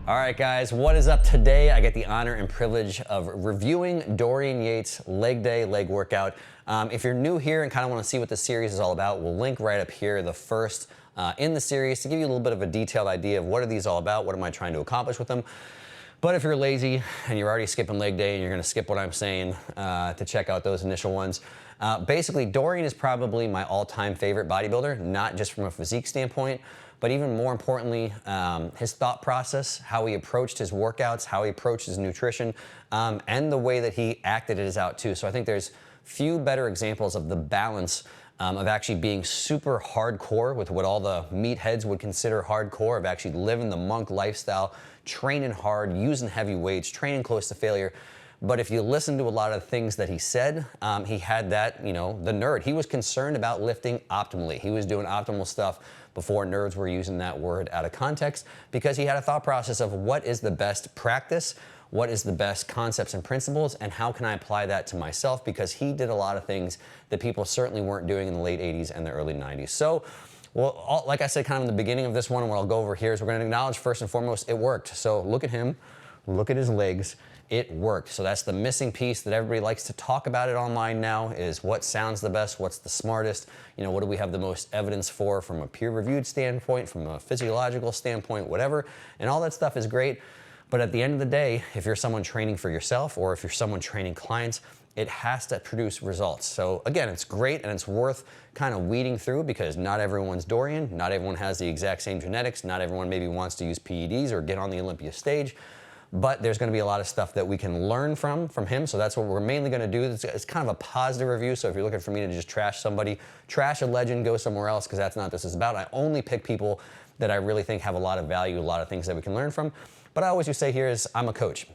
All right, guys, what is up today? I get the honor and privilege of reviewing Dorian Yates' leg day, leg workout. If you're new here and kind of want to see what the series is all about, we'll link right up here, the first in the series, to give you a little bit of a detailed idea of what are these all about, what am I trying to accomplish with them. But if you're lazy and you're already skipping leg day and you're going to skip what I'm saying to check out those initial ones, basically Dorian is probably my all-time favorite bodybuilder, not just from a physique standpoint, but even more importantly, his thought process, how he approached his workouts, how he approached his nutrition, and the way that he acted it out too. So I think there's few better examples of the balance of actually being super hardcore with what all the meatheads would consider hardcore, of actually living the monk lifestyle, training hard, using heavy weights, training close to failure. But if you listen to a lot of things that he said, he had that, the nerd. He was concerned about lifting optimally. He was doing optimal stuff before nerds were using that word out of context, because he had a thought process of what is the best practice, what is the best concepts and principles, and how can I apply that to myself, because he did a lot of things that people certainly weren't doing in the late 80s and the early 90s. So, well, like I said kind of in the beginning of this one, and what I'll go over here is we're going to acknowledge first and foremost it worked. So look at him, look at his legs. It worked. So that's the missing piece that everybody likes to talk about it online now, is what sounds the best, what's the smartest, what do we have the most evidence for from a peer-reviewed standpoint, from a physiological standpoint, whatever. And all that stuff is great. But at the end of the day, if you're someone training for yourself or if you're someone training clients, it has to produce results. So again, it's great and it's worth kind of weeding through, because not everyone's Dorian, not everyone has the exact same genetics, not everyone maybe wants to use PEDs or get on the Olympia stage. But there's going to be a lot of stuff that we can learn from him. So that's what we're mainly going to do. It's kind of a positive review. So if you're looking for me to just trash somebody, trash a legend, go somewhere else, because that's not what this is about. I only pick people that I really think have a lot of value, a lot of things that we can learn from. But I always say here is I'm a coach.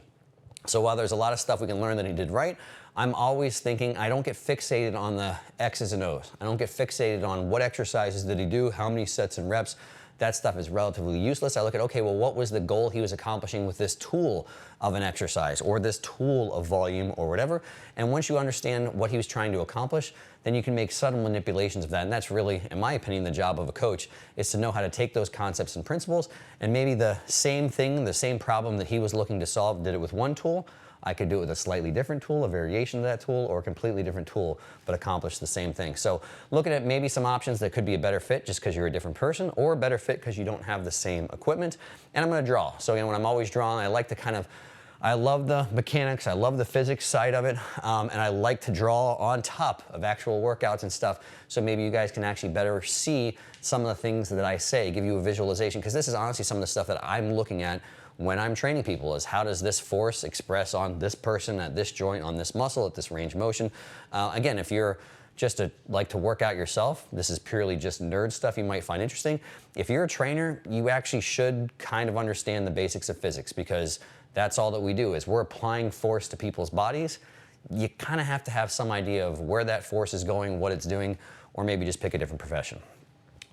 So while there's a lot of stuff we can learn that he did right, I'm always thinking, I don't get fixated on the X's and O's. I don't get fixated on what exercises did he do, how many sets and reps. That stuff is relatively useless. I look at, okay, well, what was the goal he was accomplishing with this tool of an exercise or this tool of volume or whatever? And once you understand what he was trying to accomplish, then you can make subtle manipulations of that. And that's really, in my opinion, the job of a coach, is to know how to take those concepts and principles and maybe the same thing, the same problem that he was looking to solve, did it with one tool. I could do it with a slightly different tool, a variation of that tool, or a completely different tool, but accomplish the same thing. So looking at maybe some options that could be a better fit just because you're a different person, or a better fit because you don't have the same equipment. And I'm going to draw. So again, when I'm always drawing, I like to I love the mechanics, I love the physics side of it, and I like to draw on top of actual workouts and stuff, so maybe you guys can actually better see some of the things that I say, give you a visualization, because this is honestly some of the stuff that I'm looking at when I'm training people, is how does this force express on this person, at this joint, on this muscle, at this range of motion. Again, if you're just like to work out yourself, this is purely just nerd stuff you might find interesting. If you're a trainer, you actually should kind of understand the basics of physics, because that's all that we do, is we're applying force to people's bodies. You kind of have to have some idea of where that force is going, what it's doing, or maybe just pick a different profession.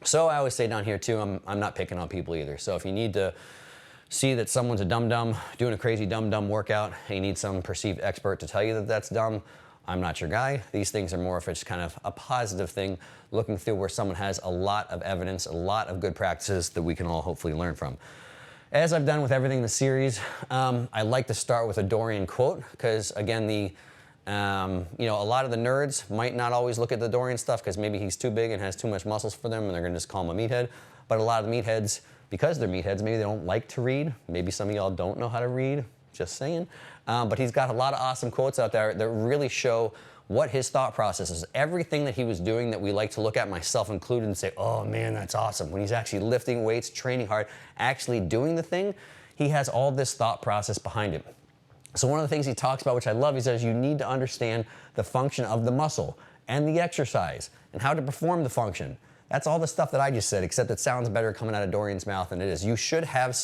So I always say down here too, I'm not picking on people either. So if you need to see that someone's a dum-dum doing a crazy dum-dum workout and you need some perceived expert to tell you that that's dumb, I'm not your guy. These things are more of just kind of a positive thing, looking through where someone has a lot of evidence, a lot of good practices that we can all hopefully learn from. As I've done with everything in the series, I like to start with a Dorian quote, because again, a lot of the nerds might not always look at the Dorian stuff because maybe he's too big and has too much muscles for them and they're going to just call him a meathead. But a lot of the meatheads, because they're meatheads, maybe they don't like to read. Maybe some of y'all don't know how to read, just saying. But he's got a lot of awesome quotes out there that really show what his thought process is. Everything that he was doing that we like to look at, myself included, and say, oh man, that's awesome. When he's actually lifting weights, training hard, actually doing the thing, he has all this thought process behind it. So one of the things he talks about, which I love, he says you need to understand the function of the muscle and the exercise and how to perform the function. That's all the stuff that I just said, except it sounds better coming out of Dorian's mouth than it is. You should have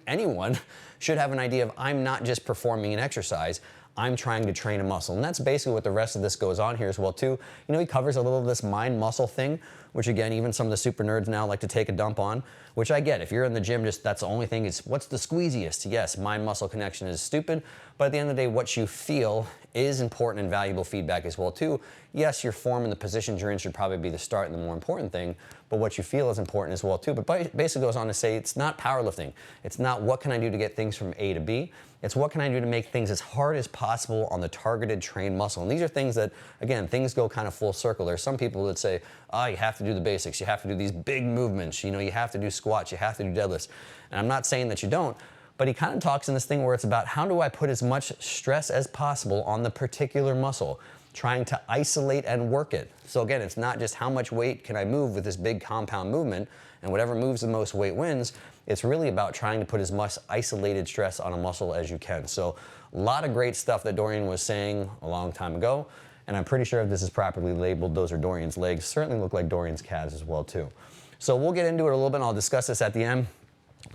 anyone should have an idea of, I'm not just performing an exercise, I'm trying to train a muscle. And that's basically what the rest of this goes on here as well too. He covers a little of this mind-muscle thing, which again, even some of the super nerds now like to take a dump on, which I get. If you're in the gym, that's the only thing is, what's the squeeziest? Yes, mind-muscle connection is stupid, but at the end of the day, what you feel is important and valuable feedback as well too. yes, your form and the positions you're in should probably be the start and the more important thing, but what you feel is important as well too. But basically goes on to say it's not powerlifting. It's not what can I do to get things from A to B. It's what can I do to make things as hard as possible on the targeted trained muscle. And these are things that, again, things go kind of full circle. There's some people that say, oh, you have to do the basics. You have to do these big movements. You know, you have to do squats. You have to do deadlifts. And I'm not saying that you don't, but he kind of talks in this thing where it's about how do I put as much stress as possible on the particular muscle, trying to isolate and work it. So again, it's not just how much weight can I move with this big compound movement, and whatever moves the most weight wins. It's really about trying to put as much isolated stress on a muscle as you can. So a lot of great stuff that Dorian was saying a long time ago, and I'm pretty sure if this is properly labeled, those are Dorian's legs. Certainly look like Dorian's calves as well too. So we'll get into it a little bit, and I'll discuss this at the end.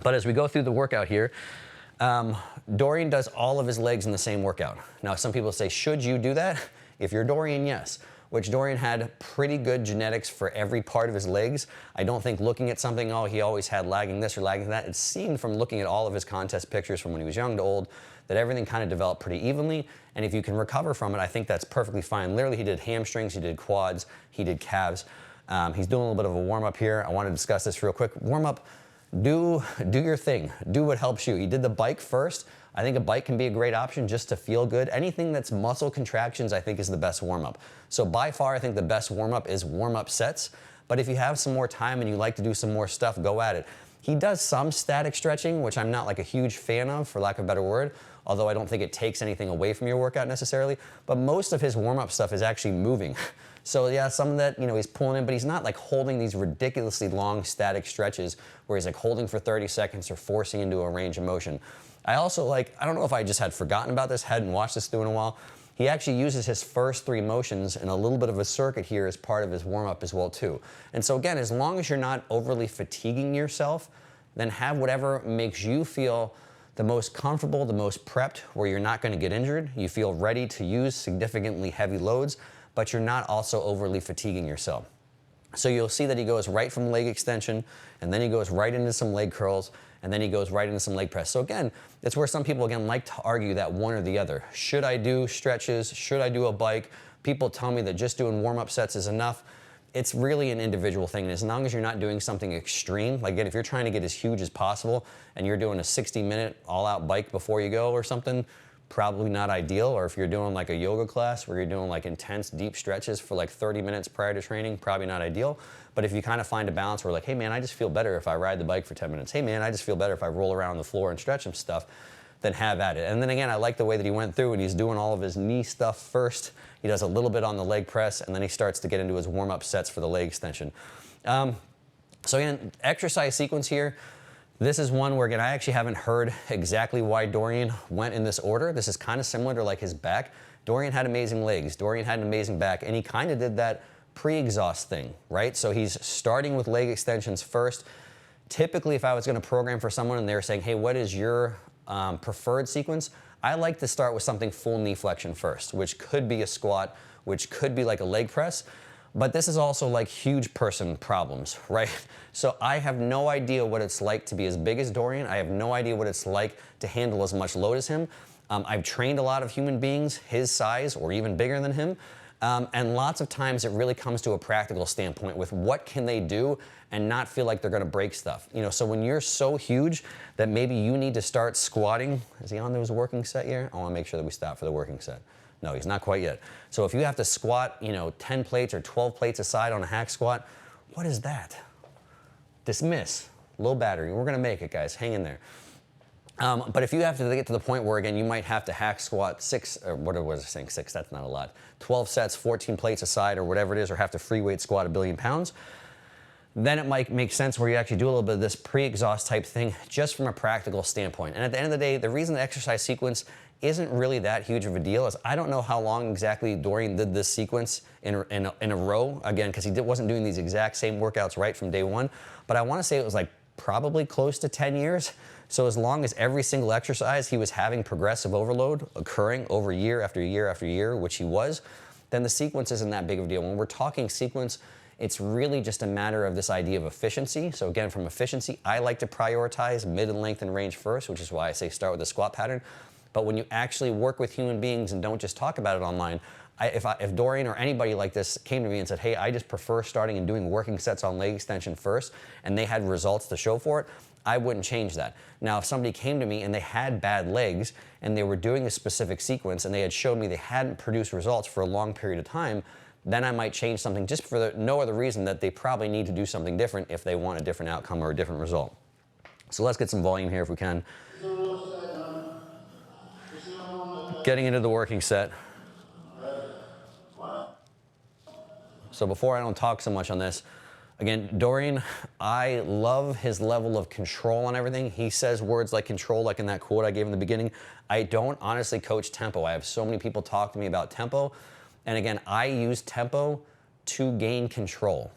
But as we go through the workout here, Dorian does all of his legs in the same workout. Now, some people say, should you do that? If you're Dorian, yes. Which Dorian had pretty good genetics for every part of his legs. I don't think looking at something, oh, he always had lagging this or lagging that. It seemed from looking at all of his contest pictures from when he was young to old that everything kind of developed pretty evenly. And if you can recover from it, I think that's perfectly fine. Literally, he did hamstrings, he did quads, he did calves. He's doing a little bit of a warm-up here. I want to discuss this real quick. Warm-up. Do your thing. Do what helps you. He did the bike first. I think a bike can be a great option just to feel good. Anything that's muscle contractions, I think, is the best warm-up. So by far, I think the best warm-up is warm-up sets. But if you have some more time and you like to do some more stuff, go at it. He does some static stretching, which I'm not like a huge fan of, for lack of a better word, although I don't think it takes anything away from your workout necessarily. But most of his warm-up stuff is actually moving. So yeah, some of that, you know, he's pulling in, but he's not like holding these ridiculously long static stretches where he's like holding for 30 seconds or forcing into a range of motion. I also like, I don't know if I just had forgotten about this, hadn't watched this through in a while. He actually uses his first 3 motions in a little bit of a circuit here as part of his warm-up as well too. And so again, as long as you're not overly fatiguing yourself, then have whatever makes you feel the most comfortable, the most prepped, where you're not going to get injured. You feel ready to use significantly heavy loads, but you're not also overly fatiguing yourself. So you'll see that he goes right from leg extension, and then he goes right into some leg curls, and then he goes right into some leg press. So again, it's where some people, again, like to argue that one or the other. Should I do stretches? Should I do a bike? People tell me that just doing warm-up sets is enough. It's really an individual thing, and as long as you're not doing something extreme, like again, if you're trying to get as huge as possible, and you're doing a 60-minute all-out bike before you go or something, probably not ideal. Or if you're doing like a yoga class where you're doing like intense deep stretches for like 30 minutes prior to training, probably not ideal. But if you kind of find a balance where like, hey man, I just feel better if I ride the bike for 10 minutes. Hey man, I just feel better if I roll around the floor and stretch some stuff, then have at it. And then again, I like the way that he went through and he's doing all of his knee stuff first. He does a little bit on the leg press, and then he starts to get into his warm-up sets for the leg extension. So again, exercise sequence here. This is one where, again, I actually haven't heard exactly why Dorian went in this order. This is kind of similar to like his back. Dorian had amazing legs. Dorian had an amazing back, and he kind of did that pre-exhaust thing, right? So he's starting with leg extensions first. Typically, if I was going to program for someone and they were saying, hey, what is your preferred sequence? I like to start with something full knee flexion first, which could be a squat, which could be like a leg press. But this is also like huge person problems, right? So I have no idea what it's like to be as big as Dorian. I have no idea what it's like to handle as much load as him. I've trained a lot of human beings his size or even bigger than him. And lots of times it really comes to a practical standpoint with what can they do and not feel like they're gonna break stuff. You know, so when you're so huge that maybe you need to start squatting, is he on his working set here? I wanna make sure that we stop for the working set. No, he's not quite yet. So if you have to squat, you know, 10 plates or 12 plates aside on a hack squat, what is that? Dismiss, low battery. We're gonna make it, guys, hang in there. But if you have to get to the point where, again, you might have to hack squat 6, or what was I saying, 6, that's not a lot, 12 sets, 14 plates aside, or whatever it is, or have to free weight squat 1 billion pounds, then it might make sense where you actually do a little bit of this pre-exhaust type thing just from a practical standpoint. And at the end of the day, the reason the exercise sequence isn't really that huge of a deal is I don't know how long exactly Dorian did this sequence in a row, again, because he wasn't doing these exact same workouts right from day one, but I want to say it was like probably close to 10 years. So as long as every single exercise he was having progressive overload occurring over year after year after year, which he was, then the sequence isn't that big of a deal. When we're talking sequence, it's really just a matter of this idea of efficiency. So again, from efficiency, I like to prioritize mid and length and range first, which is why I say start with the squat pattern. But when you actually work with human beings and don't just talk about it online, If Dorian or anybody like this came to me and said, hey, I just prefer starting and doing working sets on leg extension first, and they had results to show for it, I wouldn't change that. Now, if somebody came to me and they had bad legs and they were doing a specific sequence and they had showed me they hadn't produced results for a long period of time, then I might change something just for no other reason that they probably need to do something different if they want a different outcome or a different result. So let's get some volume here if we can. Getting into the working set. So before I don't talk so much on this, again, Dorian, I love his level of control on everything. He says words like control, like in that quote I gave in the beginning. I don't honestly coach tempo. I have so many people talk to me about tempo. And again, I use tempo to gain control.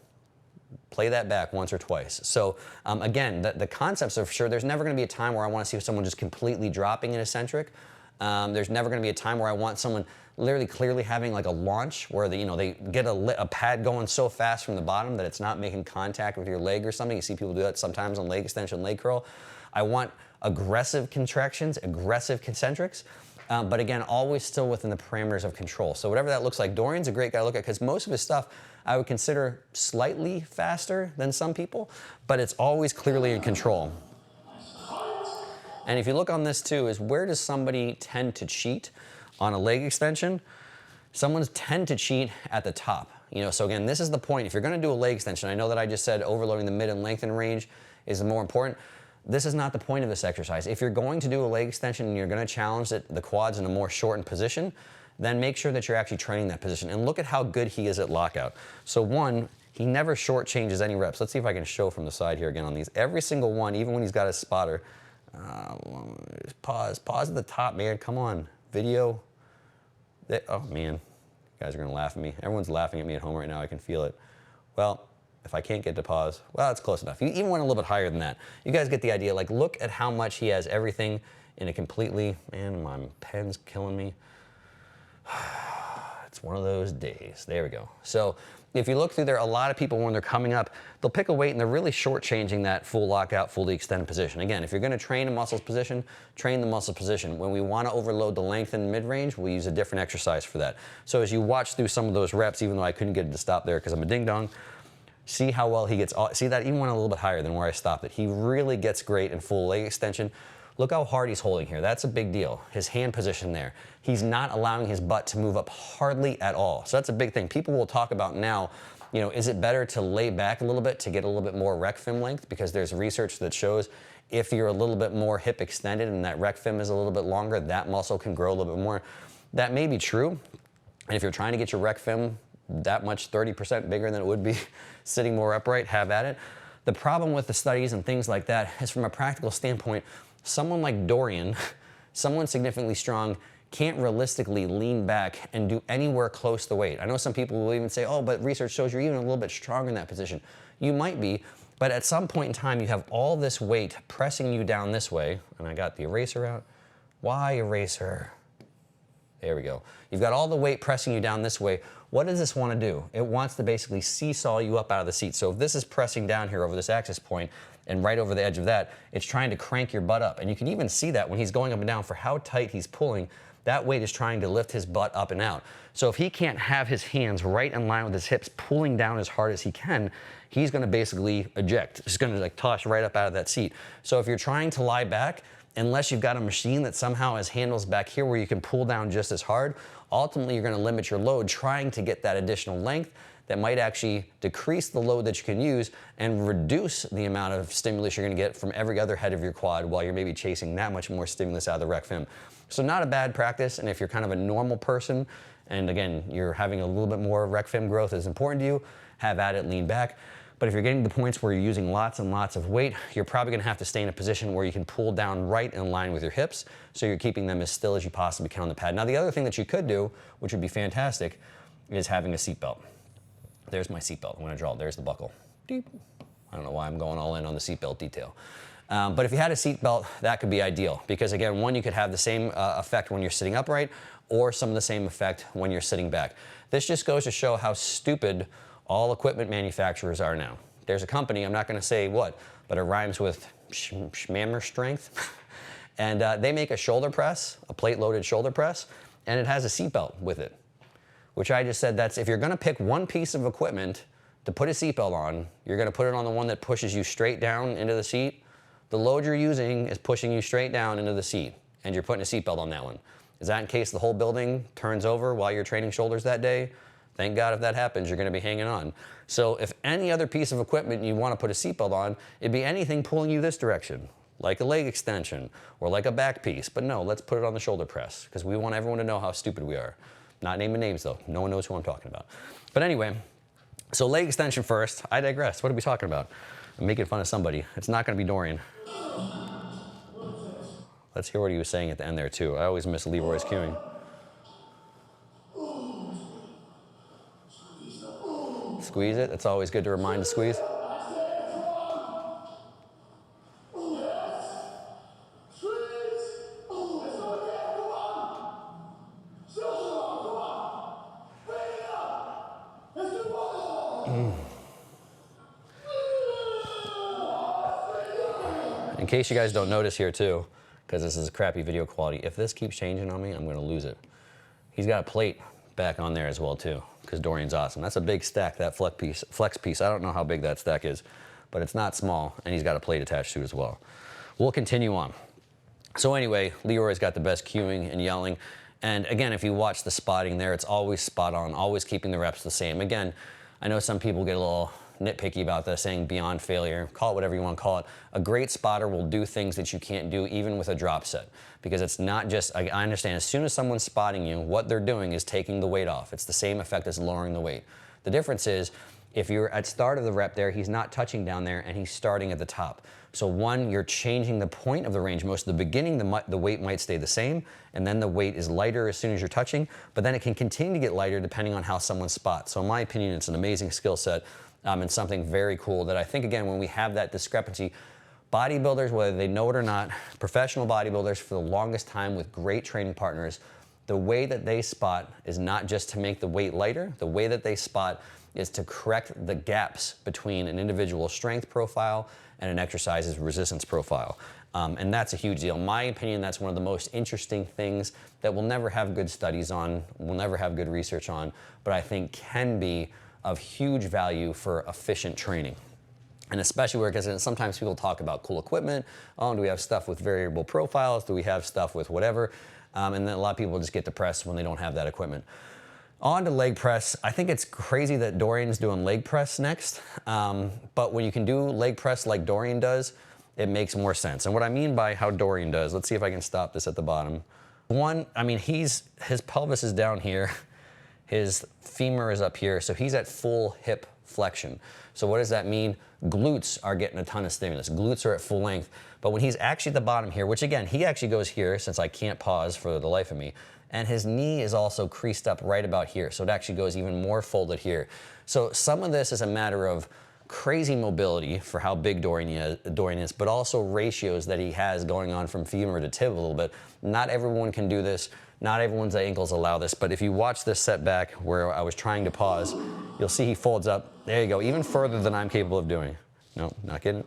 Play that back once or twice. So again, the concepts are for sure. There's never going to be a time where I want to see someone just completely dropping an eccentric. There's never going to be a time where I want someone literally clearly having like a launch where they get a pad going so fast from the bottom that it's not making contact with your leg or something. You see people do that sometimes on leg extension, leg curl. I want aggressive contractions, aggressive concentrics. But again, always still within the parameters of control. So whatever that looks like, Dorian's a great guy to look at because most of his stuff I would consider slightly faster than some people, but it's always clearly in control. And if you look on this too, is where does somebody tend to cheat on a leg extension? Someone tend to cheat at the top. So again, this is the point. If you're going to do a leg extension, I know that I just said overloading the mid and lengthen range is more important. This is not the point of this exercise. If you're going to do a leg extension and you're going to challenge the quads in a more shortened position, then make sure that you're actually training that position. And look at how good he is at lockout. So one, he never shortchanges any reps. Let's see if I can show from the side here again on these. Every single one, even when he's got his spotter. Pause at the top, man. Come on, video. Oh man, you guys are gonna laugh at me. Everyone's laughing at me at home right now. I can feel it. Well, if I can't get to pause, well, it's close enough. You even went a little bit higher than that. You guys get the idea. Like, look at how much he has everything in a completely, man, my pen's killing me. It's one of those days. There we go. So if you look through there, a lot of people, when they're coming up, they'll pick a weight and they're really shortchanging that full lockout, fully extended position. Again, if you're going to train a muscles position, train the muscle position. When we want to overload the length and mid-range, we'll use a different exercise for that. So as you watch through some of those reps, even though I couldn't get it to stop there because I'm a ding-dong, see how well he gets, see that even went a little bit higher than where I stopped it. He really gets great in full leg extension. Look how hard he's holding here. That's a big deal. His hand position there. He's not allowing his butt to move up hardly at all. So that's a big thing. People will talk about now, is it better to lay back a little bit to get a little bit more rec fem length? Because there's research that shows if you're a little bit more hip extended and that rec fem is a little bit longer, that muscle can grow a little bit more. That may be true. And if you're trying to get your rec fem that much 30% bigger than it would be sitting more upright, have at it. The problem with the studies and things like that is from a practical standpoint, someone like Dorian, someone significantly strong, can't realistically lean back and do anywhere close to weight. I know some people will even say, oh, but research shows you're even a little bit stronger in that position. You might be, but at some point in time, you have all this weight pressing you down this way, and I got the eraser out. Why eraser? There we go. You've got all the weight pressing you down this way. What does this want to do? It wants to basically seesaw you up out of the seat. So if this is pressing down here over this axis point and right over the edge of that, it's trying to crank your butt up. And you can even see that when he's going up and down for how tight he's pulling, that weight is trying to lift his butt up and out. So if he can't have his hands right in line with his hips pulling down as hard as he can, he's going to basically eject. He's going to like toss right up out of that seat. So if you're trying to lie back, unless you've got a machine that somehow has handles back here where you can pull down just as hard, ultimately you're going to limit your load trying to get that additional length that might actually decrease the load that you can use and reduce the amount of stimulus you're going to get from every other head of your quad while you're maybe chasing that much more stimulus out of the rec fem. So not a bad practice, and if you're kind of a normal person, and again, you're having a little bit more rec fem growth is important to you, have at it, lean back. But if you're getting to the points where you're using lots and lots of weight, you're probably going to have to stay in a position where you can pull down right in line with your hips, so you're keeping them as still as you possibly can on the pad. Now, the other thing that you could do, which would be fantastic, is having a seatbelt. There's my seatbelt. I'm going to draw it. There's the buckle. Deep. I don't know why I'm going all in on the seatbelt detail. But if you had a seatbelt, that could be ideal. Because again, one, you could have the same effect when you're sitting upright, or some of the same effect when you're sitting back. This just goes to show how stupid all equipment manufacturers are now. There's a company, I'm not going to say what, but it rhymes with schmammer strength. And they make a shoulder press, a plate-loaded shoulder press, and it has a seatbelt with it. which I just said that's if you're gonna pick one piece of equipment to put a seatbelt on, you're gonna put it on the one that pushes you straight down into the seat. The load you're using is pushing you straight down into the seat, and you're putting a seatbelt on that one. Is that in case the whole building turns over while you're training shoulders that day? Thank God if that happens, you're gonna be hanging on. So if any other piece of equipment you wanna put a seatbelt on, it'd be anything pulling you this direction, like a leg extension or like a back piece. But no, let's put it on the shoulder press because we want everyone to know how stupid we are. Not naming names though, no one knows who I'm talking about. But anyway, so leg extension first. I digress, what are we talking about? I'm making fun of somebody. It's not gonna be Dorian. Let's hear what he was saying at the end there too. I always miss Leroy's cueing. Squeeze it. It's always good to remind to squeeze. In case you guys don't notice here too, because this is crappy video quality, if this keeps changing on me, I'm gonna lose it. He's got a plate back on there as well too, because Dorian's awesome. That's a big stack, that flex piece. I don't know how big that stack is, but it's not small, and he's got a plate attached to it as well. We'll continue on. So anyway, Leroy's got the best cueing and yelling, and again, if you watch the spotting there, it's always spot on, always keeping the reps the same. Again, I know some people get a little nitpicky about this, saying beyond failure, call it whatever you want to call it. A great spotter will do things that you can't do even with a drop set, because it's not just, I understand as soon as someone's spotting you, what they're doing is taking the weight off. It's the same effect as lowering the weight. The difference is if you're at start of the rep there, he's not touching down there and he's starting at the top. So one, you're changing the point of the range. Most of the beginning, the weight might stay the same, and then the weight is lighter as soon as you're touching, but then it can continue to get lighter depending on how someone spots. So in my opinion, it's an amazing skill set. And something very cool that I think, again, when we have that discrepancy, bodybuilders, whether they know it or not, professional bodybuilders for the longest time with great training partners, the way that they spot is not just to make the weight lighter. The way that they spot is to correct the gaps between an individual's strength profile and an exercise's resistance profile. And that's a huge deal. In my opinion, that's one of the most interesting things that we'll never have good studies on, we'll never have good research on, but I think can be of huge value for efficient training. And especially where, because sometimes people talk about cool equipment, oh, do we have stuff with variable profiles, do we have stuff with whatever, and then a lot of people just get depressed when they don't have that equipment. On to leg press. I think it's crazy that Dorian's doing leg press next, but when you can do leg press like Dorian does, it makes more sense. And what I mean by how Dorian does, let's see if I can stop this at the bottom. One, I mean, his pelvis is down here, his femur is up here, so he's at full hip flexion. So what does that mean? Glutes are getting a ton of stimulus. Glutes are at full length. But when he's actually at the bottom here, which again, he actually goes here since I can't pause for the life of me, and his knee is also creased up right about here. So it actually goes even more folded here. So some of this is a matter of crazy mobility for how big Dorian is, but also ratios that he has going on from femur to tib a little bit. Not everyone can do this. Not everyone's ankles allow this, but if you watch this setback where I was trying to pause, you'll see he folds up. There you go, even further than I'm capable of doing. No, not kidding.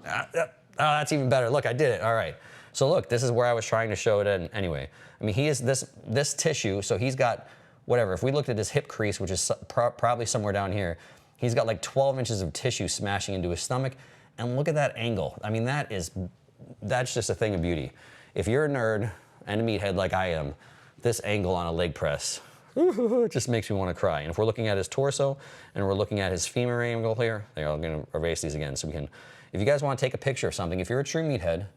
That's even better. Look, I did it. All right. So look, this is where I was trying to show it in anyway. I mean, he is this tissue, so he's got whatever. If we looked at his hip crease, which is probably somewhere down here, he's got like 12 inches of tissue smashing into his stomach. And look at that angle. I mean, that's just a thing of beauty. If you're a nerd and a meathead like I am, this angle on a leg press, it just makes me want to cry. And if we're looking at his torso and we're looking at his femur angle here, I'm going to erase these again so we can, if you guys want to take a picture of something, if you're a true meathead,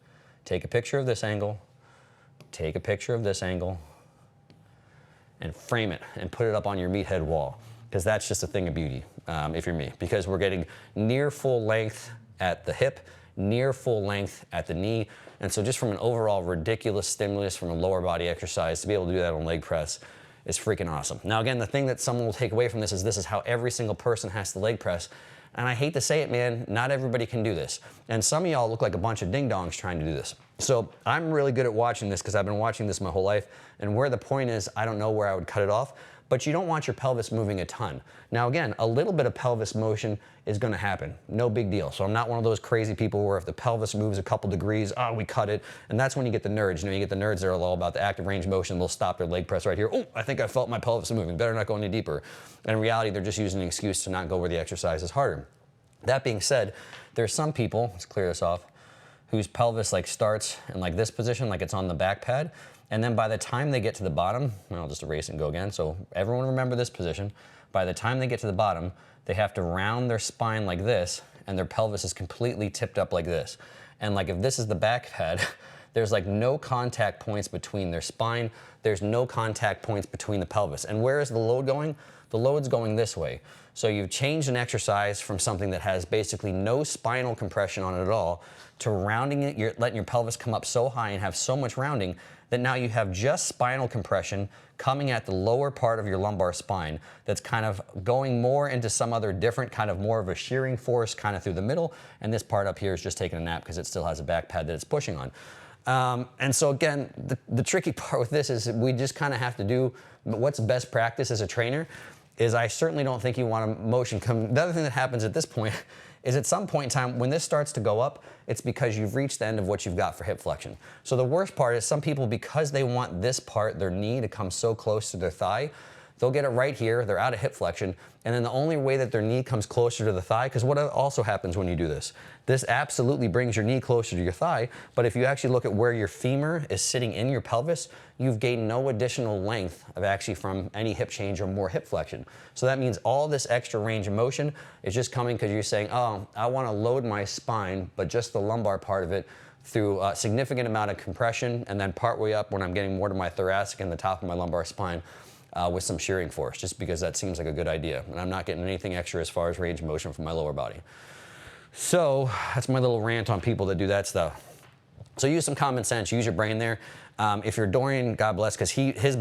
take a picture of this angle, take a picture of this angle, and frame it and put it up on your meathead wall, because that's just a thing of beauty if you're me, because we're getting near full length at the hip, near full length at the knee. And so just from an overall ridiculous stimulus from a lower body exercise, to be able to do that on leg press is freaking awesome. Now again, the thing that someone will take away from this is how every single person has to leg press. And I hate to say it, man, not everybody can do this. And some of y'all look like a bunch of ding-dongs trying to do this. So I'm really good at watching this because I've been watching this my whole life. And where the point is, I don't know where I would cut it off. but you don't want your pelvis moving a ton. Now again, a little bit of pelvis motion is gonna happen, no big deal. So I'm not one of those crazy people where if the pelvis moves a couple degrees, we cut it. And that's when you get the nerds. You know, you get the nerds that are all about the active range of motion, they'll stop their leg press right here. Oh, I think I felt my pelvis moving, better not go any deeper. And in reality, they're just using an excuse to not go where the exercise is harder. That being said, there's some people, let's clear this off, whose pelvis like starts in like this position, like it's on the back pad. And then by the time they get to the bottom, I'll just erase and go again. So everyone remember this position. By the time they get to the bottom, they have to round their spine like this, and their pelvis is completely tipped up like this. And like if this is the back pad, there's like no contact points between their spine. There's no contact points between the pelvis. And where is the load going? The load's going this way. So you've changed an exercise from something that has basically no spinal compression on it at all to rounding it, you're letting your pelvis come up so high and have so much rounding that now you have just spinal compression coming at the lower part of your lumbar spine that's kind of going more into some other different kind of more of a shearing force kind of through the middle, and this part up here is just taking a nap because it still has a back pad that it's pushing on. And so again, the tricky part with this is we just kind of have to do what's best practice as a trainer. Is I certainly don't think you want a motion come. The other thing that happens at this point is at some point in time, when this starts to go up, it's because you've reached the end of what you've got for hip flexion. So the worst part is some people, because they want this part, their knee, to come so close to their thigh, they'll get it right here, they're out of hip flexion, and then the only way that their knee comes closer to the thigh, because what also happens when you do this? This absolutely brings your knee closer to your thigh, but if you actually look at where your femur is sitting in your pelvis, you've gained no additional length of actually from any hip change or more hip flexion. So that means all this extra range of motion is just coming because you're saying, oh, I want to load my spine, but just the lumbar part of it through a significant amount of compression, and then partway up when I'm getting more to my thoracic and the top of my lumbar spine, with some shearing force, just because that seems like a good idea. And I'm not getting anything extra as far as range of motion from my lower body. So that's my little rant on people that do that stuff. So use some common sense, use your brain there. If you're Dorian, God bless, because his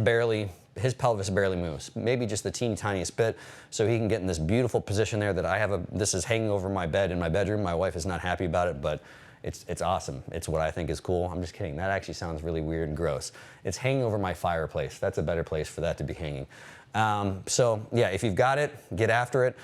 pelvis barely moves, maybe just the teeny tiniest bit, so he can get in this beautiful position there that I have. This is hanging over my bed in my bedroom. My wife is not happy about it, but it's awesome. It's what I think is cool. I'm just kidding. That actually sounds really weird and gross. It's hanging over my fireplace. That's a better place for that to be hanging. So yeah, if you've got it, get after it.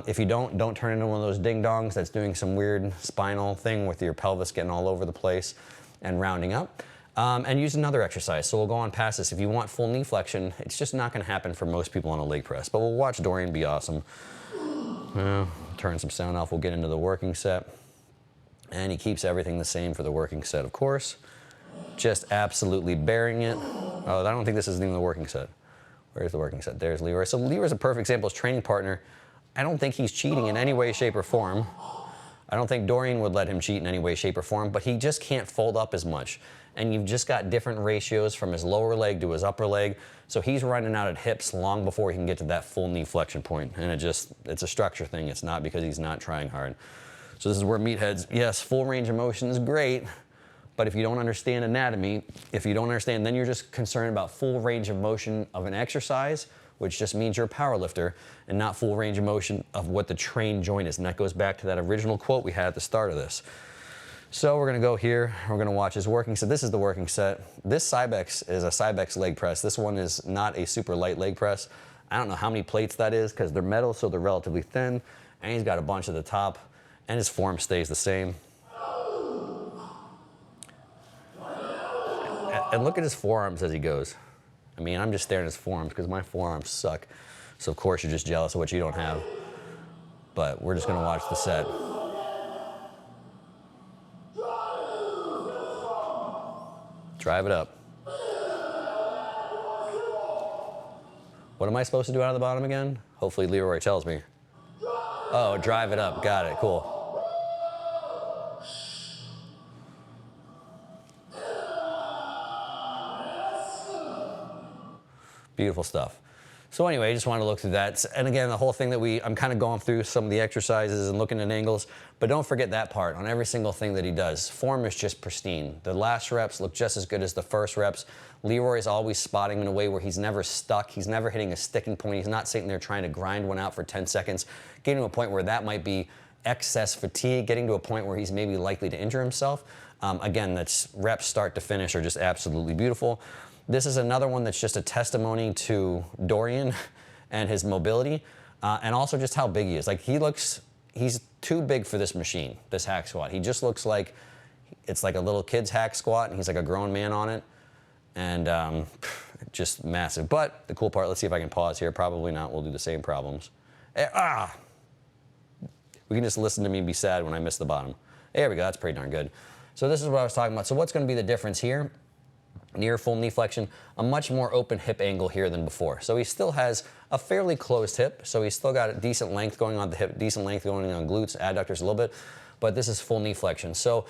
If you don't turn into one of those ding-dongs that's doing some weird spinal thing with your pelvis getting all over the place and rounding up. And use another exercise. So we'll go on past this. If you want full knee flexion, it's just not going to happen for most people on a leg press. But we'll watch Dorian be awesome. Turn some sound off. We'll get into the working set. And he keeps everything the same for the working set, of course. Just absolutely bearing it. Oh, I don't think this is even the working set. Where's the working set? There's Leroy. So Leroy's a perfect example as training partner. I don't think he's cheating in any way, shape, or form. I don't think Dorian would let him cheat in any way, shape, or form, but he just can't fold up as much. And you've just got different ratios from his lower leg to his upper leg. So he's running out at hips long before he can get to that full knee flexion point. And it's a structure thing. It's not because he's not trying hard. So this is where meatheads, yes, full range of motion is great, but if you don't understand anatomy, if you don't understand, then you're just concerned about full range of motion of an exercise, which just means you're a power lifter, and not full range of motion of what the trained joint is. And that goes back to that original quote we had at the start of this. So we're gonna go here, we're gonna watch his working set. This is the working set. This Cybex is a Cybex leg press. This one is not a super light leg press. I don't know how many plates that is because they're metal, so they're relatively thin, and he's got a bunch at the top. And his form stays the same. And look at his forearms as he goes. I mean, I'm just staring at his forearms because my forearms suck. So of course you're just jealous of what you don't have. But we're just gonna watch the set. Drive it up. What am I supposed to do out of the bottom again? Hopefully Leroy tells me. Oh, drive it up. Got it. Cool. Beautiful stuff. So anyway, I just wanted to look through that. And again, the whole thing that I'm kind of going through some of the exercises and looking at angles, but don't forget that part on every single thing that he does. Form is just pristine. The last reps look just as good as the first reps. Leroy is always spotting in a way where he's never stuck. He's never hitting a sticking point. He's not sitting there trying to grind one out for 10 seconds, getting to a point where that might be excess fatigue, getting to a point where he's maybe likely to injure himself. Again, that's reps start to finish are just absolutely beautiful. This is another one that's just a testimony to Dorian and his mobility, and also just how big he is. Like, he's too big for this machine, this hack squat. He just looks like it's like a little kid's hack squat, and he's like a grown man on it, and just massive. But the cool part, let's see if I can pause here. Probably not. We'll do the same problems. We can just listen to me be sad when I miss the bottom. There we go. That's pretty darn good. So this is what I was talking about. So what's going to be the difference here? Near full knee flexion, a much more open hip angle here than before. So he still has a fairly closed hip, so he's still got a decent length going on the hip, decent length going on glutes, adductors a little bit, but this is full knee flexion. So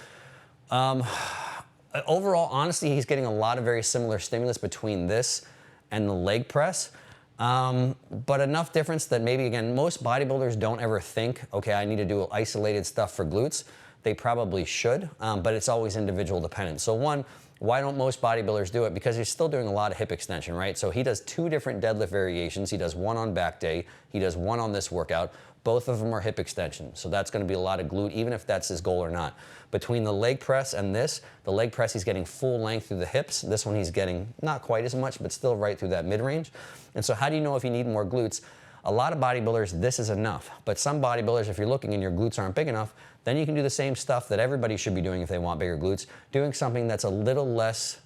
overall, honestly, he's getting a lot of very similar stimulus between this and the leg press, but enough difference that maybe, again, most bodybuilders don't ever think, okay, I need to do isolated stuff for glutes. They probably should, but it's always individual dependent. So one, why don't most bodybuilders do it? Because he's still doing a lot of hip extension, right? So he does 2 different deadlift variations. He does one on back day. He does one on this workout. Both of them are hip extension. So that's going to be a lot of glute, even if that's his goal or not. Between the leg press and this, the leg press, he's getting full length through the hips. This one he's getting not quite as much, but still right through that mid-range. And so how do you know if you need more glutes? A lot of bodybuilders, this is enough. But some bodybuilders, if you're looking and your glutes aren't big enough, then you can do the same stuff that everybody should be doing if they want bigger glutes, doing something that's a little less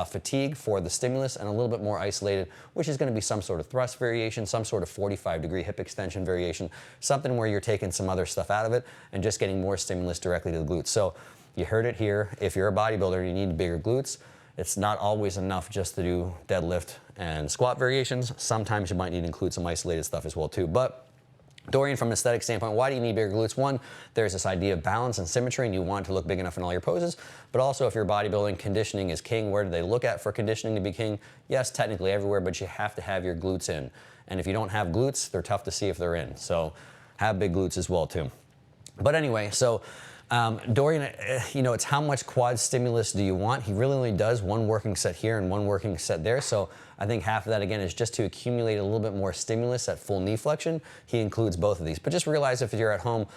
fatigue for the stimulus and a little bit more isolated, which is going to be some sort of thrust variation, some sort of 45-degree hip extension variation, something where you're taking some other stuff out of it and just getting more stimulus directly to the glutes. So you heard it here. If you're a bodybuilder, you need bigger glutes. It's not always enough just to do deadlift and squat variations. Sometimes you might need to include some isolated stuff as well too. But Dorian, from an aesthetic standpoint, why do you need bigger glutes? One, there's this idea of balance and symmetry, and you want to look big enough in all your poses. But also, if you're bodybuilding, conditioning is king. Where do they look at for conditioning to be king? Yes, technically everywhere, but you have to have your glutes in. And if you don't have glutes, they're tough to see if they're in. So have big glutes as well too. But anyway, so Dorian, you know, it's how much quad stimulus do you want? He really only does one working set here and one working set there. So I think half of that, again, is just to accumulate a little bit more stimulus at full knee flexion. He includes both of these. But just realize if you're at home,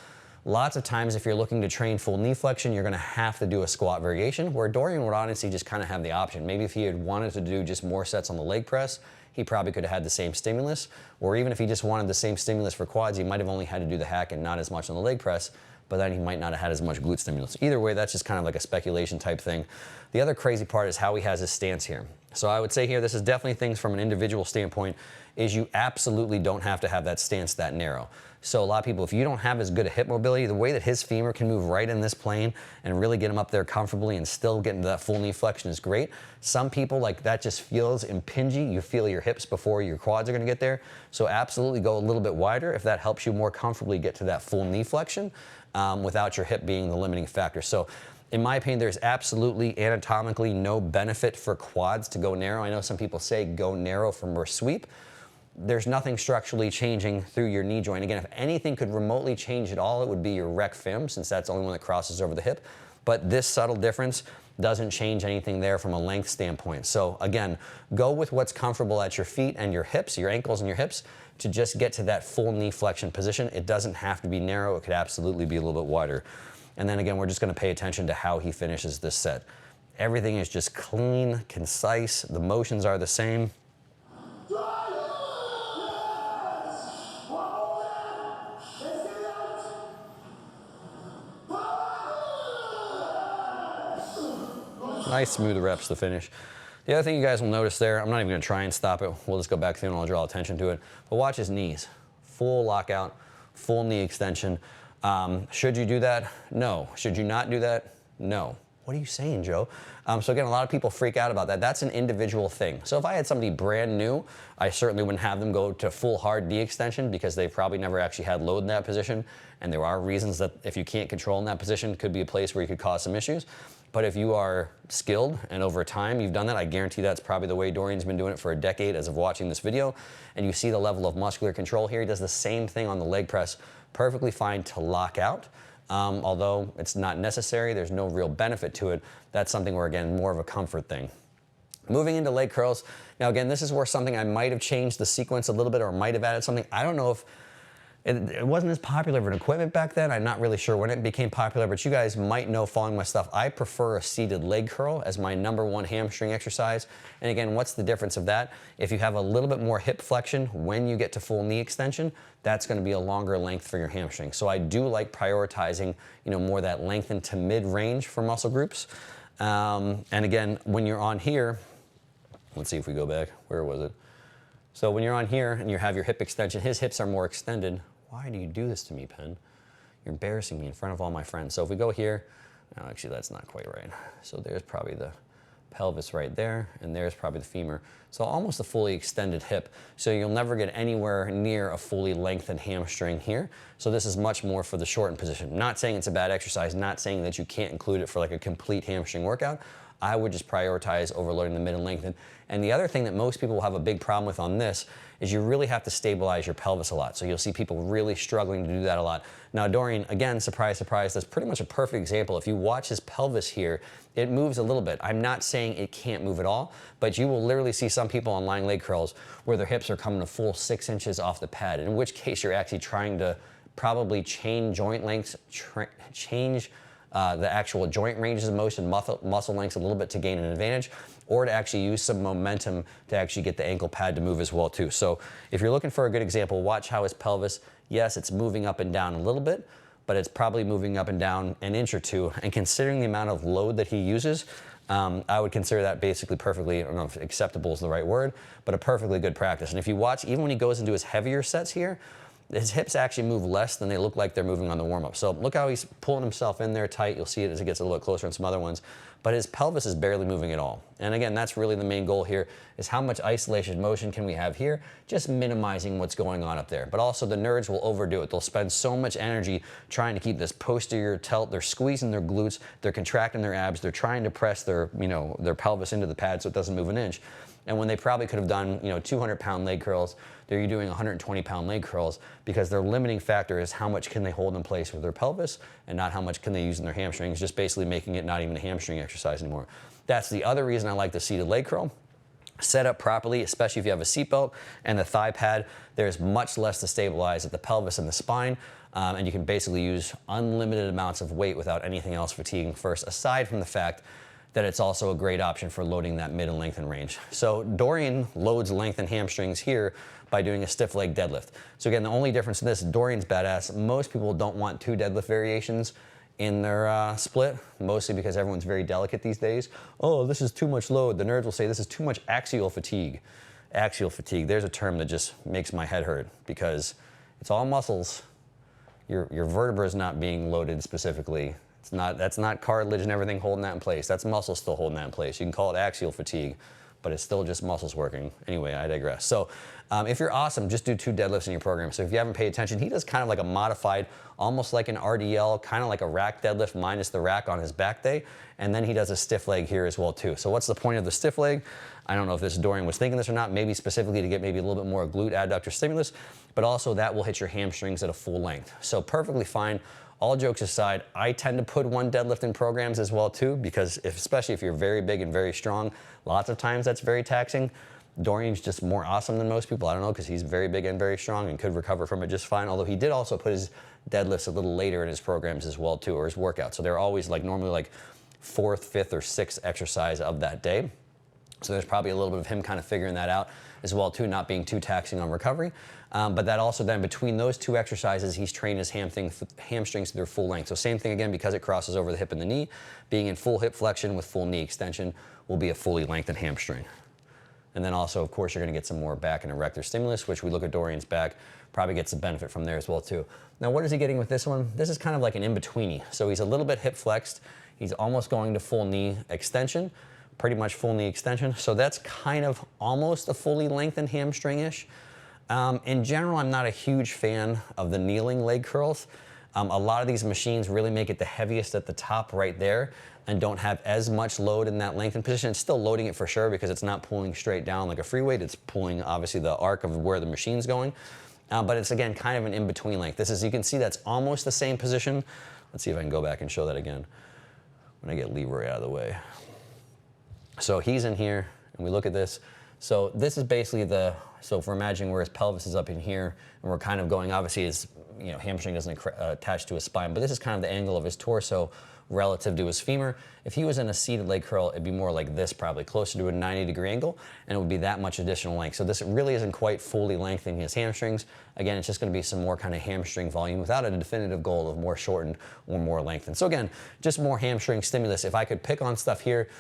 lots of times if you're looking to train full knee flexion, you're going to have to do a squat variation, where Dorian would honestly just kind of have the option. Maybe if he had wanted to do just more sets on the leg press, he probably could have had the same stimulus. Or even if he just wanted the same stimulus for quads, he might have only had to do the hack and not as much on the leg press, but then he might not have had as much glute stimulus. Either way, that's just kind of like a speculation type thing. The other crazy part is how he has his stance here. So I would say here, this is definitely things from an individual standpoint, is you absolutely don't have to have that stance that narrow. So a lot of people, if you don't have as good a hip mobility, the way that his femur can move right in this plane and really get him up there comfortably and still get into that full knee flexion is great. Some people, like, that just feels impingy. You feel your hips before your quads are going to get there. So absolutely go a little bit wider if that helps you more comfortably get to that full knee flexion without your hip being the limiting factor. So in my opinion, there's absolutely anatomically no benefit for quads to go narrow. I know some people say go narrow for more sweep. There's nothing structurally changing through your knee joint. Again, if anything could remotely change it all, it would be your rec fem, since that's the only one that crosses over the hip. But this subtle difference doesn't change anything there from a length standpoint. So again, go with what's comfortable at your feet and your hips, your ankles and your hips, to just get to that full knee flexion position. It doesn't have to be narrow. It could absolutely be a little bit wider. And then again, we're just going to pay attention to how he finishes this set. Everything is just clean, concise. The motions are the same. Nice smooth reps to finish. The other thing you guys will notice there, I'm not even going to try and stop it. We'll just go back through and I'll draw attention to it. But watch his knees. Full lockout, full knee extension. Should you do that? No. Should you not do that? No. What are you saying, Joe? So again, a lot of people freak out about that. That's an individual thing. So if I had somebody brand new, I certainly wouldn't have them go to full hard knee extension, because they probably never actually had load in that position. And there are reasons that if you can't control in that position, could be a place where you could cause some issues. But if you are skilled and over time you've done that, I guarantee that's probably the way Dorian's been doing it for a decade as of watching this video. And you see the level of muscular control here. He does the same thing on the leg press, perfectly fine to lock out. Although it's not necessary, there's no real benefit to it. That's something where, again, more of a comfort thing. Moving into leg curls. Now again, this is where something I might have changed the sequence a little bit or might have added something. I don't know if It wasn't as popular of an equipment back then. I'm not really sure when it became popular, but you guys might know following my stuff, I prefer a seated leg curl as my #1 hamstring exercise. And again, what's the difference of that? If you have a little bit more hip flexion when you get to full knee extension, that's going to be a longer length for your hamstring. So I do like prioritizing, more that lengthen to mid range for muscle groups. And again, when you're on here, let's see if we go back, where was it? So when you're on here and you have your hip extension, his hips are more extended. Why do you do this to me, Pen? You're embarrassing me in front of all my friends. So if we go here, no, actually that's not quite right. So there's probably the pelvis right there, and there's probably the femur. So almost a fully extended hip. So you'll never get anywhere near a fully lengthened hamstring here. So this is much more for the shortened position. Not saying it's a bad exercise, not saying that you can't include it for like a complete hamstring workout. I would just prioritize overloading the mid and lengthen. And the other thing that most people will have a big problem with on this is you really have to stabilize your pelvis a lot. So you'll see people really struggling to do that a lot. Now Dorian, again, surprise, surprise, that's pretty much a perfect example. If you watch his pelvis here, it moves a little bit. I'm not saying it can't move at all, but you will literally see some people on lying leg curls where their hips are coming a full 6 inches off the pad, in which case you're actually trying to probably change joint lengths, change the actual joint ranges of motion, muscle lengths a little bit to gain an advantage, or to actually use some momentum to actually get the ankle pad to move as well too. So if you're looking for a good example, watch how his pelvis, yes, it's moving up and down a little bit, but it's probably moving up and down an inch or two. And considering the amount of load that he uses, I would consider that basically perfectly, I don't know if acceptable is the right word, but a perfectly good practice. And if you watch, even when he goes into his heavier sets here, his hips actually move less than they look like they're moving on the warm-up. So look how he's pulling himself in there tight. You'll see it as it gets a little bit closer in some other ones. But his pelvis is barely moving at all. And again, that's really the main goal here, is how much isolation motion can we have here, just minimizing what's going on up there. But also the nerds will overdo it. They'll spend so much energy trying to keep this posterior tilt. They're squeezing their glutes, they're contracting their abs, they're trying to press their, their pelvis into the pad so it doesn't move an inch. And when they probably could have done, 200-pound leg curls, they're doing 120-pound leg curls, because their limiting factor is how much can they hold in place with their pelvis and not how much can they use in their hamstrings, just basically making it not even a hamstring exercise anymore. That's the other reason I like the seated leg curl. Set up properly, especially if you have a seatbelt and the thigh pad, there's much less to stabilize at the pelvis and the spine, and you can basically use unlimited amounts of weight without anything else fatiguing first, aside from the fact that it's also a great option for loading that mid and lengthen range. So Dorian loads length and hamstrings here by doing a stiff leg deadlift. So again, the only difference in this, Dorian's badass. Most people don't want 2 deadlift variations in their split, mostly because everyone's very delicate these days. Oh, this is too much load. The nerds will say this is too much axial fatigue. Axial fatigue, there's a term that just makes my head hurt, because it's all muscles. Your vertebra is not being loaded specifically. That's not cartilage and everything holding that in place. That's muscle still holding that in place. You can call it axial fatigue, but it's still just muscles working. Anyway, I digress. So if you're awesome, just do 2 deadlifts in your program. So if you haven't paid attention, he does kind of like a modified, almost like an RDL, kind of like a rack deadlift minus the rack on his back day. And then he does a stiff leg here as well too. So what's the point of the stiff leg? I don't know if this Dorian was thinking this or not, maybe specifically to get maybe a little bit more glute adductor stimulus, but also that will hit your hamstrings at a full length. So perfectly fine. All jokes aside, I tend to put 1 deadlift in programs as well too, because especially if you're very big and very strong, lots of times that's very taxing. Dorian's just more awesome than most people. I don't know, because he's very big and very strong and could recover from it just fine. Although he did also put his deadlifts a little later in his programs as well too, or his workouts. So they're always normally like 4th, 5th, or 6th exercise of that day. So there's probably a little bit of him kind of figuring that out as well too, not being too taxing on recovery. But that also then between those 2 exercises, he's trained his hamstrings to their full length. So same thing again, because it crosses over the hip and the knee, being in full hip flexion with full knee extension will be a fully lengthened hamstring. And then also, of course, you're going to get some more back and erector stimulus, which we look at Dorian's back, probably gets a benefit from there as well too. Now, what is he getting with this one? This is kind of like an in-betweeny. So he's a little bit hip flexed. He's almost going to full knee extension, pretty much full knee extension. So that's kind of almost a fully lengthened hamstring-ish. In general, I'm not a huge fan of the kneeling leg curls. A lot of these machines really make it the heaviest at the top right there and don't have as much load in that lengthened position. It's still loading it for sure, because it's not pulling straight down like a free weight. It's pulling obviously the arc of where the machine's going. But it's again kind of an in-between length. This is, you can see that's almost the same position. Let's see if I can go back and show that again when I get Leroy out of the way. So he's in here and we look at this. So this is basically so if we're imagining where his pelvis is up in here, and we're kind of going, obviously his hamstring doesn't attach to his spine, but this is kind of the angle of his torso relative to his femur. If he was in a seated leg curl, it'd be more like this, probably closer to a 90-degree angle, and it would be that much additional length. So this really isn't quite fully lengthening his hamstrings. Again, it's just going to be some more kind of hamstring volume without a definitive goal of more shortened or more lengthened. So again, just more hamstring stimulus. If I could pick on stuff here,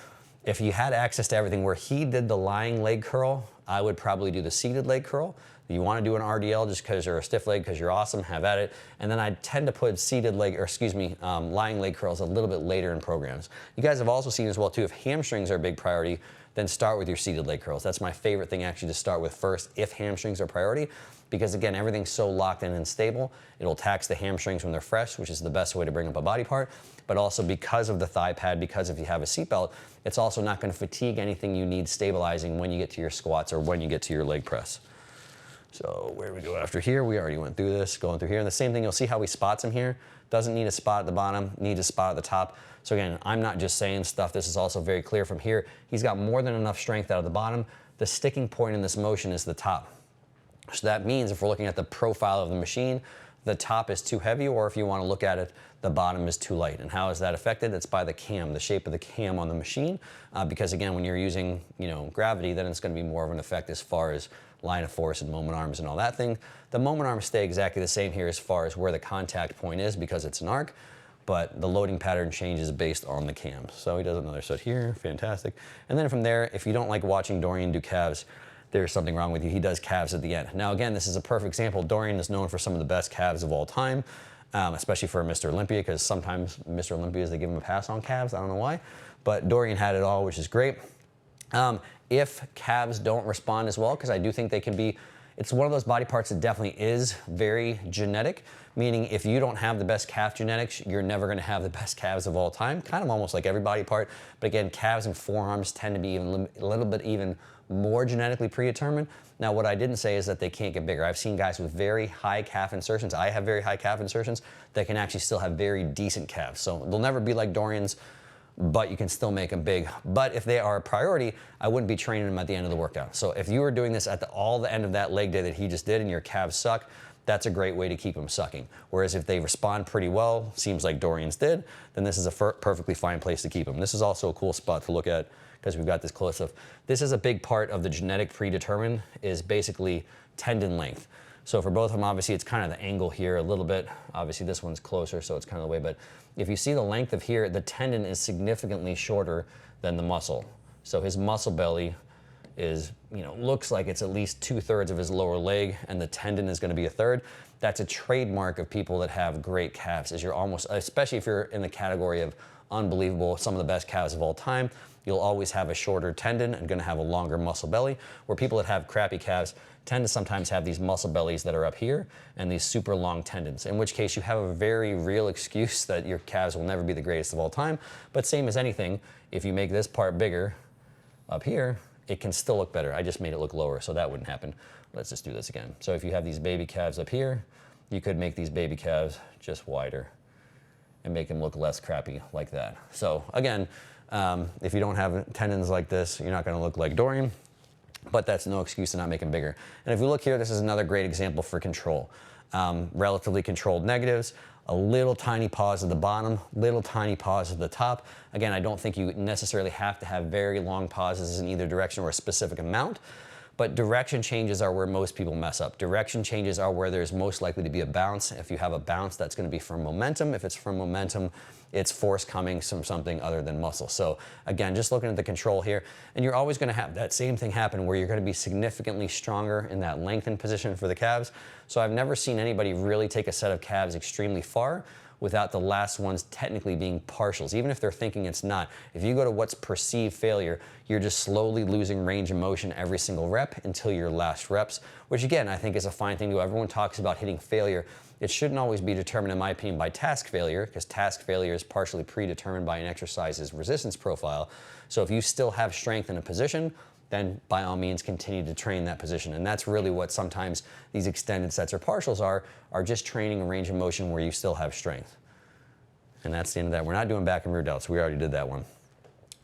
if you had access to everything where he did the lying leg curl, I would probably do the seated leg curl. You want to do an RDL just because you're a stiff leg, because you're awesome, have at it. And then I tend to put lying leg curls a little bit later in programs. You guys have also seen as well too, if hamstrings are a big priority, then start with your seated leg curls. That's my favorite thing actually to start with first if hamstrings are priority, because again, everything's so locked in and stable. It'll tax the hamstrings when they're fresh, which is the best way to bring up a body part. But also because of the thigh pad, because if you have a seatbelt, it's also not going to fatigue anything you need stabilizing when you get to your squats or when you get to your leg press. So where do we go after here? We already went through this, going through here. And the same thing, you'll see how he spots him here. Doesn't need a spot at the bottom, needs a spot at the top. So again, I'm not just saying stuff. This is also very clear from here. He's got more than enough strength out of the bottom. The sticking point in this motion is the top. So that means if we're looking at the profile of the machine, the top is too heavy, or if you want to look at it, the bottom is too light. And how is that affected? It's by the cam, the shape of the cam on the machine. Because again, when you're using gravity, then it's going to be more of an effect as far as line of force and moment arms and all that thing. The moment arms stay exactly the same here as far as where the contact point is because it's an arc, but the loading pattern changes based on the cams. So he does another set here, fantastic. And then from there, if you don't like watching Dorian do calves, there's something wrong with you. He does calves at the end. Now again, this is a perfect example. Dorian is known for some of the best calves of all time, especially for Mr. Olympia, because sometimes Mr. Olympias, they give him a pass on calves. I don't know why, but Dorian had it all, which is great. If calves don't respond as well, because I do think they can be, it's one of those body parts that definitely is very genetic, meaning if you don't have the best calf genetics, you're never going to have the best calves of all time, kind of almost like every body part. But again, calves and forearms tend to be even a little bit even more genetically predetermined. Now, what I didn't say is that they can't get bigger. I've seen guys with very high calf insertions. I have very high calf insertions that can actually still have very decent calves. So they'll never be like Dorian's, but you can still make them big. But if they are a priority, I wouldn't be training them at the end of the workout. So if you were doing this at the end of that leg day that he just did and your calves suck, that's a great way to keep them sucking. Whereas if they respond pretty well, seems like Dorian's did, then this is a perfectly fine place to keep them. This is also a cool spot to look at because we've got this close up. This is a big part of the genetic predetermined is basically tendon length. So for both of them, obviously it's kind of the angle here a little bit. Obviously this one's closer, so it's kind of the way, but if you see the length of here, the tendon is significantly shorter than the muscle. So his muscle belly is, looks like it's at least 2/3 of his lower leg, and the tendon is going to be 1/3. That's a trademark of people that have great calves, is you're almost, especially if you're in the category of unbelievable, some of the best calves of all time, you'll always have a shorter tendon and going to have a longer muscle belly, where people that have crappy calves tend to sometimes have these muscle bellies that are up here and these super long tendons, in which case you have a very real excuse that your calves will never be the greatest of all time. But same as anything, if you make this part bigger up here, it can still look better. I just made it look lower, so that wouldn't happen. Let's just do this again. So if you have these baby calves up here, you could make these baby calves just wider and make them look less crappy like that. So again, if you don't have tendons like this, you're not gonna look like Dorian, but that's no excuse to not make them bigger. And if we look here, this is another great example for control. Relatively controlled negatives, a little tiny pause at the bottom, little tiny pause at the top. Again, I don't think you necessarily have to have very long pauses in either direction or a specific amount, but direction changes are where most people mess up. Direction changes are where there's most likely to be a bounce. If you have a bounce, that's gonna be from momentum. If it's from momentum, it's force coming from something other than muscle. So again, just looking at the control here, and you're always gonna have that same thing happen where you're gonna be significantly stronger in that lengthened position for the calves. So I've never seen anybody really take a set of calves extremely far without the last ones technically being partials, even if they're thinking it's not. If you go to what's perceived failure, you're just slowly losing range of motion every single rep until your last reps, which again, I think is a fine thing to do. Everyone talks about hitting failure. It shouldn't always be determined, in my opinion, by task failure, because task failure is partially predetermined by an exercise's resistance profile. So if you still have strength in a position, then by all means continue to train that position. And that's really what sometimes these extended sets or partials are just training a range of motion where you still have strength. And that's the end of that. We're not doing back and rear delts. We already did that one.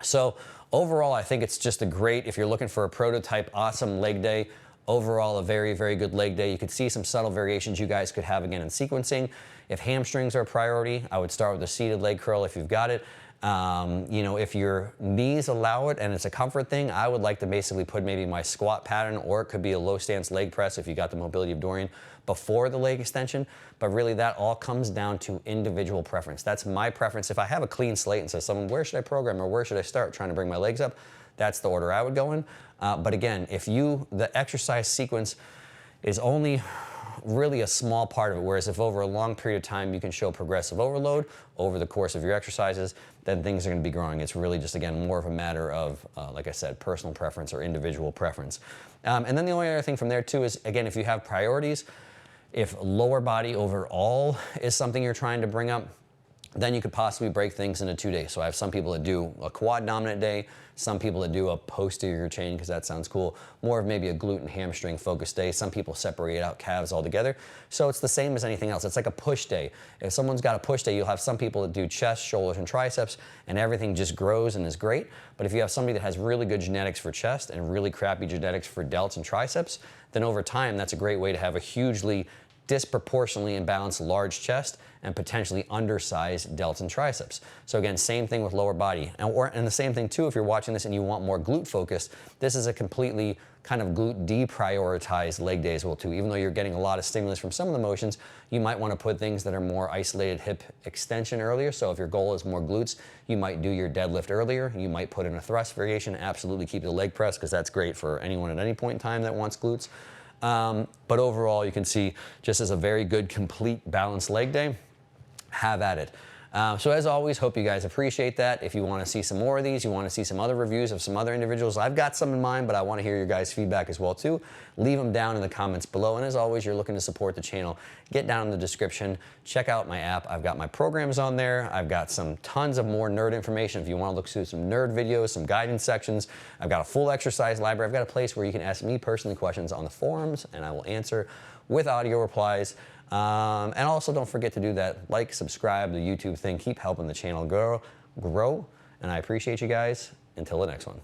So overall, I think it's just a great, if you're looking for a prototype awesome leg day, Overall, a very, very good leg day. You could see some subtle variations you guys could have again in sequencing. If hamstrings are a priority, I would start with a seated leg curl if you've got it. You know, if your knees allow it and it's a comfort thing, I would like to basically put maybe my squat pattern, or it could be a low stance leg press if you got the mobility of Dorian, before the leg extension. But really that all comes down to individual preference. That's my preference. If I have a clean slate and says someone, where should I program or where should I start trying to bring my legs up? That's the order I would go in. But again, if the exercise sequence is only really a small part of it, whereas if over a long period of time you can show progressive overload over the course of your exercises, then things are going to be growing. It's really just, again, more of a matter of, like I said, personal preference or individual preference. And then the only other thing from there too is, again, if you have priorities, if lower body overall is something you're trying to bring up, then you could possibly break things into 2 days. So I have some people that do a quad dominant day, some people that do a posterior chain, because that sounds cool, more of maybe a glute and hamstring focused day. Some people separate out calves altogether. So it's the same as anything else. It's like a push day. If someone's got a push day, you'll have some people that do chest, shoulders, and triceps, and everything just grows and is great. But if you have somebody that has really good genetics for chest and really crappy genetics for delts and triceps, then over time, that's a great way to have a hugely disproportionately imbalanced large chest and potentially undersized delts and triceps. So again, same thing with lower body. And the same thing too, if you're watching this and you want more glute focused, this is a completely kind of glute deprioritized leg day as well too. Even though you're getting a lot of stimulus from some of the motions, you might want to put things that are more isolated hip extension earlier. So if your goal is more glutes, you might do your deadlift earlier. You might put in a thrust variation. Absolutely keep the leg press, because that's great for anyone at any point in time that wants glutes. But overall, you can see just as a very good, complete, balanced leg day, have at it. So as always, hope you guys appreciate that. If you want to see some more of these, you want to see some other reviews of some other individuals, I've got some in mind, but I want to hear your guys' feedback as well too. Leave them down in the comments below. And as always, you're looking to support the channel, get down in the description, check out my app. I've got my programs on there. I've got some tons of more nerd information. If you want to look through some nerd videos, some guidance sections, I've got a full exercise library. I've got a place where you can ask me personally questions on the forums, and I will answer with audio replies. And also don't forget to do that like, subscribe, the YouTube thing. Keep helping the channel grow. And I appreciate you guys. Until the next one.